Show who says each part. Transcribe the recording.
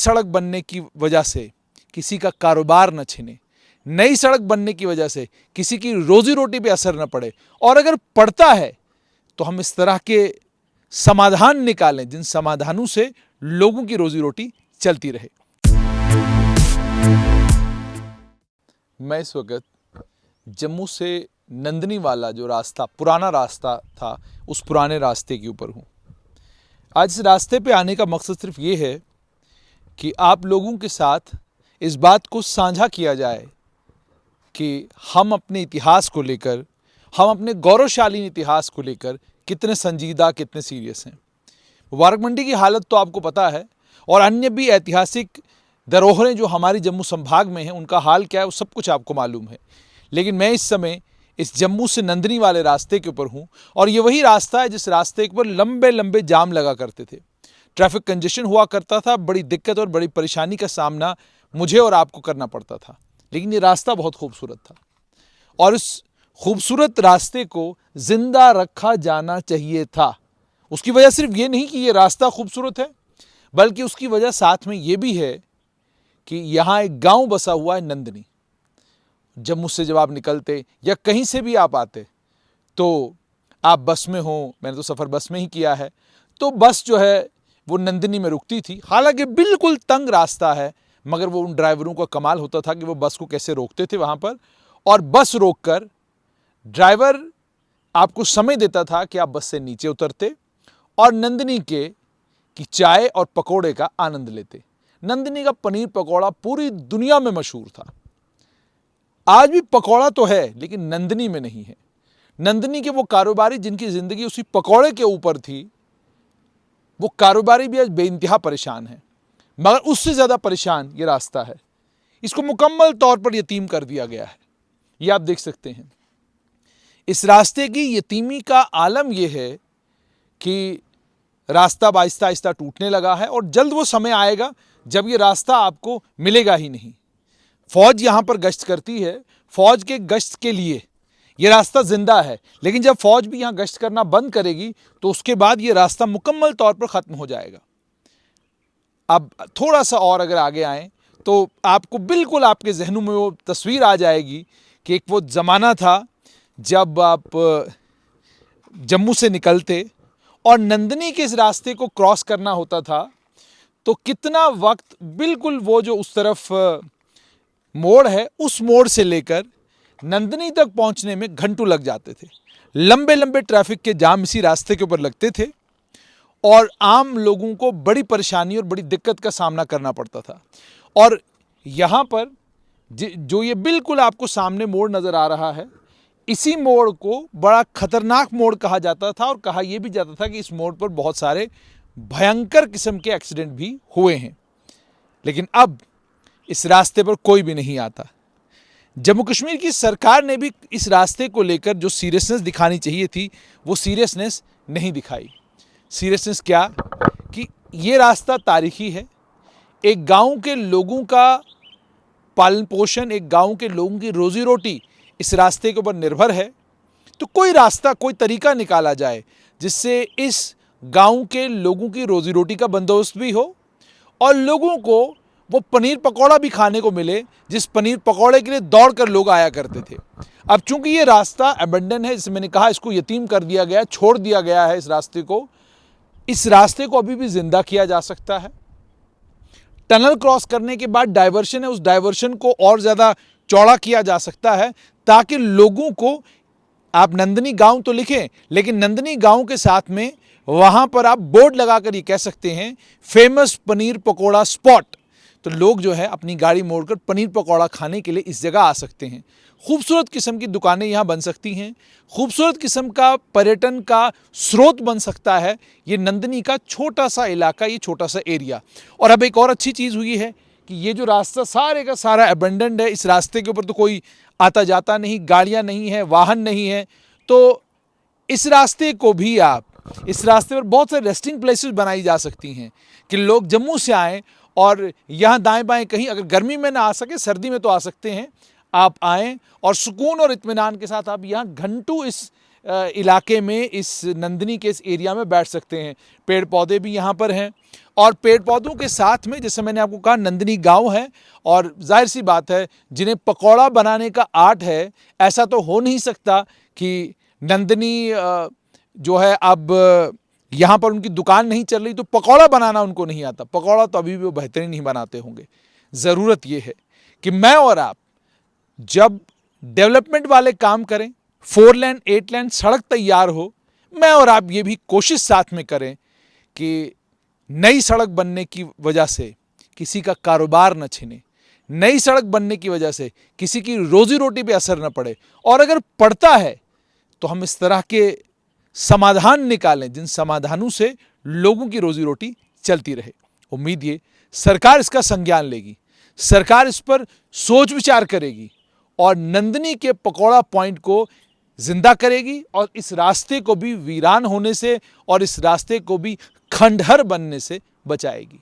Speaker 1: सड़क बनने की वजह से किसी का कारोबार न छिने, नई सड़क बनने की वजह से किसी की रोजी रोटी पे असर न पड़े, और अगर पड़ता है तो हम इस तरह के समाधान निकालें जिन समाधानों से लोगों की रोजी रोटी चलती रहे। मैं इस वक्त जम्मू से नंदनी वाला जो रास्ता, पुराना रास्ता था, उस पुराने रास्ते के ऊपर हूँ। आज इस रास्ते पे आने का मकसद सिर्फ ये है कि आप लोगों के साथ इस बात को साझा किया जाए कि हम अपने इतिहास को लेकर, हम अपने गौरवशाली इतिहास को लेकर कितने संजीदा, कितने सीरियस हैं। मुबारक मंडी की हालत तो आपको पता है, और अन्य भी ऐतिहासिक धरोहरें जो हमारी जम्मू संभाग में हैं उनका हाल क्या है वो सब कुछ आपको मालूम है। लेकिन मैं इस समय इस जम्मू से नंदनी वाले रास्ते के ऊपर हूँ, और ये वही रास्ता है जिस रास्ते के ऊपर लंबे लंबे जाम लगा करते थे, ट्रैफिक कंजेशन हुआ करता था, बड़ी दिक्कत और बड़ी परेशानी का सामना मुझे और आपको करना पड़ता था। लेकिन ये रास्ता बहुत खूबसूरत था, और इस खूबसूरत रास्ते को जिंदा रखा जाना चाहिए था। उसकी वजह सिर्फ ये नहीं कि ये रास्ता खूबसूरत है, बल्कि उसकी वजह साथ में ये भी है कि यहाँ एक गांव बसा हुआ है नंदनी। जम्मू से जब आप निकलते या कहीं से भी आप आते तो आप बस में हो, मैंने तो सफ़र बस में ही किया है, तो बस जो है वो नंदनी में रुकती थी। हालांकि बिल्कुल तंग रास्ता है, मगर वो उन ड्राइवरों का कमाल होता था कि वो बस को कैसे रोकते थे वहाँ पर, और बस रोककर ड्राइवर आपको समय देता था कि आप बस से नीचे उतरते और नंदनी की चाय और पकोड़े का आनंद लेते। नंदनी का पनीर पकौड़ा पूरी दुनिया में मशहूर था। आज भी पकौड़ा तो है, लेकिन नंदनी में नहीं है। नंदनी के वो कारोबारी जिनकी जिंदगी उसी पकौड़े के ऊपर थी, वो कारोबारी भी आज बेइंतहा परेशान है, मगर उससे ज्यादा परेशान ये रास्ता है। इसको मुकम्मल तौर पर यतीम कर दिया गया है। ये आप देख सकते हैं। इस रास्ते की यतीमी का आलम यह है कि रास्ता आहिस्ता आहिस्ता टूटने लगा है, और जल्द वो समय आएगा जब ये रास्ता आपको मिलेगा ही नहीं। फौज यहाँ पर गश्त करती है, फौज के गश्त के लिए ये रास्ता जिंदा है, लेकिन जब फौज भी यहाँ गश्त करना बंद करेगी तो उसके बाद ये रास्ता मुकम्मल तौर पर ख़त्म हो जाएगा। अब थोड़ा सा और अगर आगे आएँ तो आपको बिल्कुल आपके जहनों में वो तस्वीर आ जाएगी कि एक वो ज़माना था जब आप जम्मू से निकलते और नंदनी के इस रास्ते को क्रॉस करना होता था, तो कितना वक्त बिल्कुल वो जो उस तरफ मोड़ है, उस मोड़ से लेकर नंदनी तक पहुंचने में घंटों लग जाते थे। लंबे लंबे ट्रैफिक के जाम इसी रास्ते के ऊपर लगते थे, और आम लोगों को बड़ी परेशानी और बड़ी दिक्कत का सामना करना पड़ता था। और यहाँ पर जो ये बिल्कुल आपको सामने मोड़ नज़र आ रहा है, इसी मोड़ को बड़ा खतरनाक मोड़ कहा जाता था, और कहा यह भी जाता था कि इस मोड़ पर बहुत सारे भयंकर किस्म के एक्सीडेंट भी हुए हैं। लेकिन अब इस रास्ते पर कोई भी नहीं आता। जम्मू कश्मीर की सरकार ने भी इस रास्ते को लेकर जो सीरियसनेस दिखानी चाहिए थी, वो सीरियसनेस नहीं दिखाई। सीरियसनेस क्या कि ये रास्ता तारीखी है, एक गांव के लोगों का पालन पोषण, एक गांव के लोगों की रोजी रोटी इस रास्ते के ऊपर निर्भर है। तो कोई रास्ता, कोई तरीका निकाला जाए जिससे इस गांव के लोगों की रोजी रोटी का बंदोबस्त भी हो, और लोगों को वो पनीर पकौड़ा भी खाने को मिले जिस पनीर पकौड़े के लिए दौड़ कर लोग आया करते थे। अब चूंकि ये रास्ता अबेंडन है, जैसे मैंने कहा, इसको यतीम कर दिया गया, छोड़ दिया गया है। इस रास्ते को अभी भी जिंदा किया जा सकता है। टनल क्रॉस करने के बाद डाइवर्शन है, उस डाइवर्शन को और ज़्यादा चौड़ा किया जा सकता है, ताकि लोगों को, आप नंदनी गांव तो लिखें, लेकिन नंदनी गांव के साथ में वहां पर आप बोर्ड लगाकर ये कह सकते हैं फेमस पनीर पकौड़ा स्पॉट। तो लोग जो है अपनी गाड़ी मोड़कर पनीर पकौड़ा खाने के लिए इस जगह आ सकते हैं। खूबसूरत किस्म की दुकानें यहाँ बन सकती हैं, खूबसूरत किस्म का पर्यटन का स्रोत बन सकता है ये नंदनी का छोटा सा इलाका, ये छोटा सा एरिया। और अब एक और अच्छी चीज़ हुई है कि ये जो रास्ता सारे का सारा अबेंडेंड है, इस रास्ते के ऊपर तो कोई आता जाता नहीं, गाड़ियाँ नहीं है, वाहन नहीं है। तो इस रास्ते को भी इस रास्ते पर बहुत सारे रेस्टिंग प्लेसेस बनाई जा सकती हैं कि लोग जम्मू से आएँ और यहाँ दाएं बाएं कहीं, अगर गर्मी में ना आ सके, सर्दी में तो आ सकते हैं, आप आएँ और सुकून और इत्मीनान के साथ आप यहाँ घंटों इस इलाके में, इस नंदनी के इस एरिया में बैठ सकते हैं। पेड़ पौधे भी यहाँ पर हैं और पेड़ पौधों के साथ में, जैसे मैंने आपको कहा, नंदिनी गांव है और जाहिर सी बात है जिन्हें पकौड़ा बनाने का आर्ट है, ऐसा तो हो नहीं सकता कि नंदिनी जो है अब यहाँ पर उनकी दुकान नहीं चल रही तो पकौड़ा बनाना उनको नहीं आता। पकौड़ा तो अभी भी वो बेहतरीन ही बनाते होंगे। ज़रूरत ये है कि मैं और आप जब डेवलपमेंट वाले काम करें, 4 लेन 8 लेन सड़क तैयार हो, मैं और आप ये भी कोशिश साथ में करें कि नई सड़क बनने की वजह से किसी का कारोबार न छिने, नई सड़क बनने की वजह से किसी की रोजी रोटी पे असर न पड़े, और अगर पड़ता है तो हम इस तरह के समाधान निकालें जिन समाधानों से लोगों की रोजी रोटी चलती रहे। उम्मीद ये सरकार इसका संज्ञान लेगी, सरकार इस पर सोच विचार करेगी और नंदिनी के पकौड़ा पॉइंट को जिंदा करेगी और इस रास्ते को भी वीरान होने से और इस रास्ते को भी खंडहर बनने से बचाएगी।